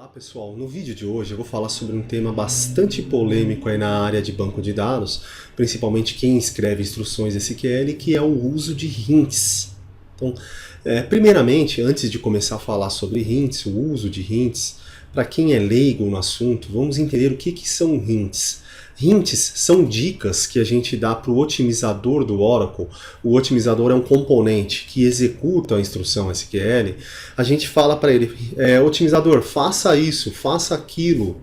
Olá pessoal, no vídeo de hoje eu vou falar sobre um tema bastante polêmico aí na área de banco de dados, principalmente quem escreve instruções SQL, que é o uso de hints. Então, primeiramente, antes de começar a falar sobre hints, o uso de hints, para quem é leigo no assunto, vamos entender o que são hints. Hints são dicas que a gente dá para o otimizador do Oracle. O otimizador é um componente que executa a instrução SQL. A gente fala para ele, otimizador, faça isso, faça aquilo.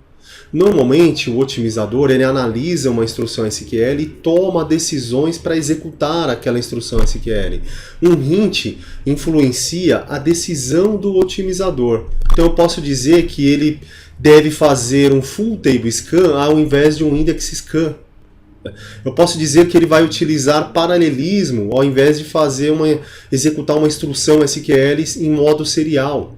Normalmente o otimizador ele analisa uma instrução SQL e toma decisões para executar aquela instrução SQL. Um hint influencia a decisão do otimizador. Então eu posso dizer que ele deve fazer um full table scan ao invés de um index scan. Eu posso dizer que ele vai utilizar paralelismo ao invés de executar uma instrução SQL em modo serial.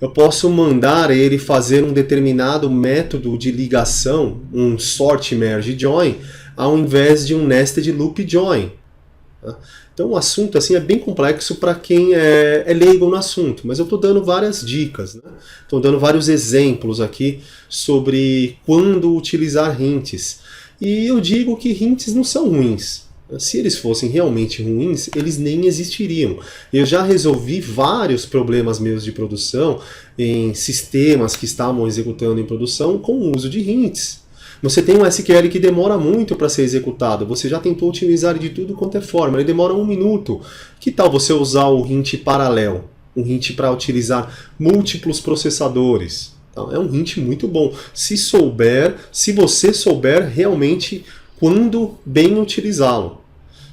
Eu posso mandar ele fazer um determinado método de ligação, um sort merge join, ao invés de um nested loop join. Então o assunto assim, é bem complexo para quem é leigo no assunto, mas eu estou dando várias dicas, estou dando vários exemplos aqui sobre quando utilizar hints. E eu digo que hints não são ruins. Se eles fossem realmente ruins, eles nem existiriam. Eu já resolvi vários problemas meus de produção em sistemas que estavam executando em produção com o uso de hints. Você tem um SQL que demora muito para ser executado, você já tentou utilizar de tudo quanto é forma, ele demora 1 minuto. Que tal você usar o hint paralelo? Um hint para utilizar múltiplos processadores. Então, é um hint muito bom. Se você souber realmente quando bem utilizá-lo.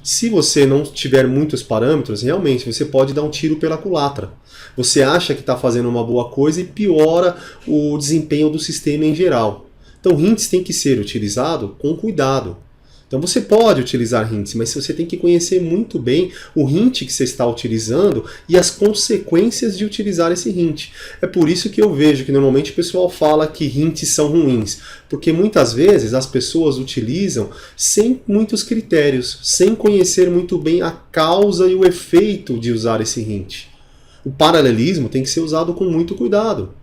Se você não tiver muitos parâmetros, realmente você pode dar um tiro pela culatra. Você acha que está fazendo uma boa coisa e piora o desempenho do sistema em geral. Então hints tem que ser utilizado com cuidado. Então você pode utilizar hints, mas você tem que conhecer muito bem o hint que você está utilizando e as consequências de utilizar esse hint. É por isso que eu vejo que normalmente o pessoal fala que hints são ruins, porque muitas vezes as pessoas utilizam sem muitos critérios, sem conhecer muito bem a causa e o efeito de usar esse hint. O paralelismo tem que ser usado com muito cuidado.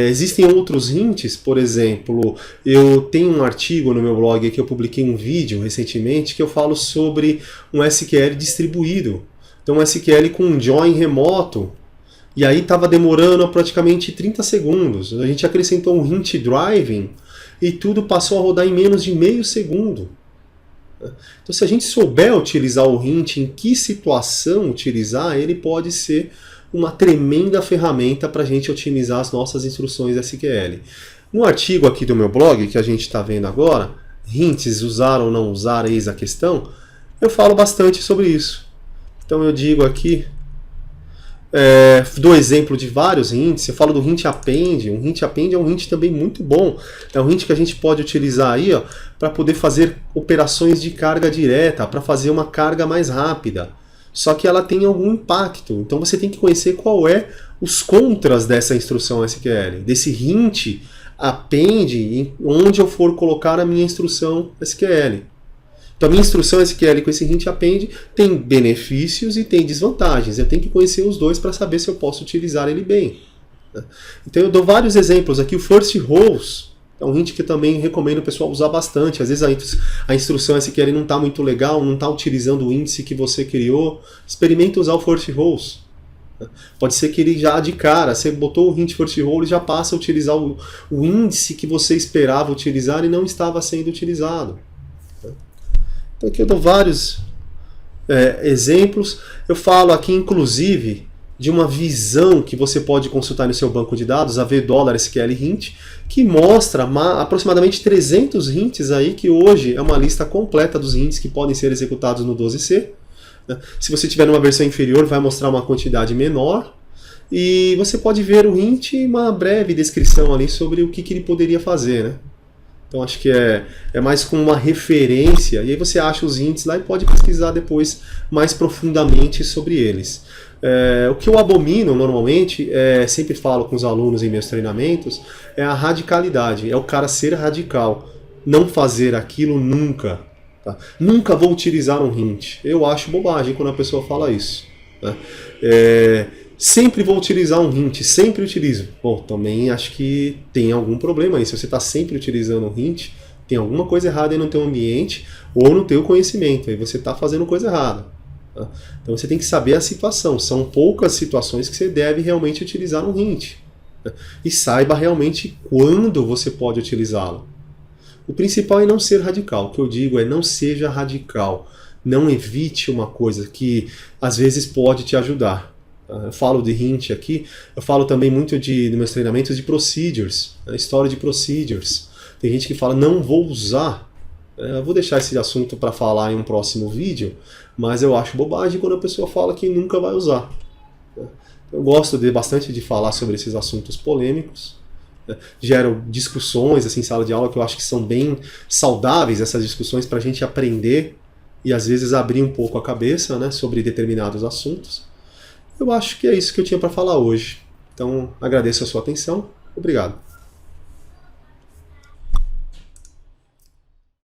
Existem outros hints, por exemplo, eu tenho um artigo no meu blog que eu publiquei um vídeo recentemente que eu falo sobre um SQL distribuído. Então um SQL com um join remoto, e aí estava demorando praticamente 30 segundos. A gente acrescentou um hint driving e tudo passou a rodar em menos de meio segundo. Então se a gente souber utilizar o hint, em que situação utilizar, ele pode ser uma tremenda ferramenta para a gente otimizar as nossas instruções SQL. No artigo aqui do meu blog, que a gente está vendo agora, hints, usar ou não usar, eis a questão, eu falo bastante sobre isso. Então eu digo aqui, dou exemplo de vários hints, eu falo do hint append. Um hint append é um hint também muito bom. É um hint que a gente pode utilizar aí para poder fazer operações de carga direta, para fazer uma carga mais rápida. Só que ela tem algum impacto. Então você tem que conhecer qual é os contras dessa instrução SQL, desse hint append, onde eu for colocar a minha instrução SQL. Então a minha instrução SQL com esse hint append tem benefícios e tem desvantagens. Eu tenho que conhecer os dois para saber se eu posso utilizar ele bem. Então eu dou vários exemplos aqui. O first rows é um hint que eu também recomendo o pessoal usar bastante. Às vezes a instrução SQL não está muito legal, não está utilizando o índice que você criou. Experimenta usar o first rows. Pode ser que ele já de cara, você botou o hint first row, ele já passa a utilizar o índice que você esperava utilizar e não estava sendo utilizado. Então aqui eu dou vários exemplos. Eu falo aqui inclusive de uma visão que você pode consultar no seu banco de dados, a $SQL Hint, que mostra aproximadamente 300 hints aí, que hoje é uma lista completa dos hints que podem ser executados no 12C. Se você tiver numa versão inferior, vai mostrar uma quantidade menor, e você pode ver o hint e uma breve descrição ali sobre o que ele poderia fazer, Então acho que é mais como uma referência, e aí você acha os hints lá e pode pesquisar depois mais profundamente sobre eles. O que eu abomino normalmente, sempre falo com os alunos em meus treinamentos, é a radicalidade, é o cara ser radical, não fazer aquilo nunca. Tá? Nunca vou utilizar um hint. Eu acho bobagem quando a pessoa fala isso. Sempre vou utilizar um hint, sempre utilizo. Bom, também acho que tem algum problema aí. Se você está sempre utilizando um hint, tem alguma coisa errada aí no teu ambiente ou no teu conhecimento. Aí você está fazendo coisa errada. Tá? Então você tem que saber a situação. São poucas situações que você deve realmente utilizar um hint. Né? E saiba realmente quando você pode utilizá-lo. O principal é não ser radical. O que eu digo é não seja radical. Não evite uma coisa que às vezes pode te ajudar. Eu falo de hint aqui, eu falo também muito nos meus treinamentos de procedures, a história de procedures. Tem gente que fala, não vou usar. Eu vou deixar esse assunto para falar em um próximo vídeo, mas eu acho bobagem quando a pessoa fala que nunca vai usar. Eu gosto bastante de falar sobre esses assuntos polêmicos. Gero discussões assim, em sala de aula que eu acho que são bem saudáveis, essas discussões, para a gente aprender e às vezes abrir um pouco a cabeça, né, sobre determinados assuntos. Eu acho que é isso que eu tinha para falar hoje. Então, agradeço a sua atenção. Obrigado.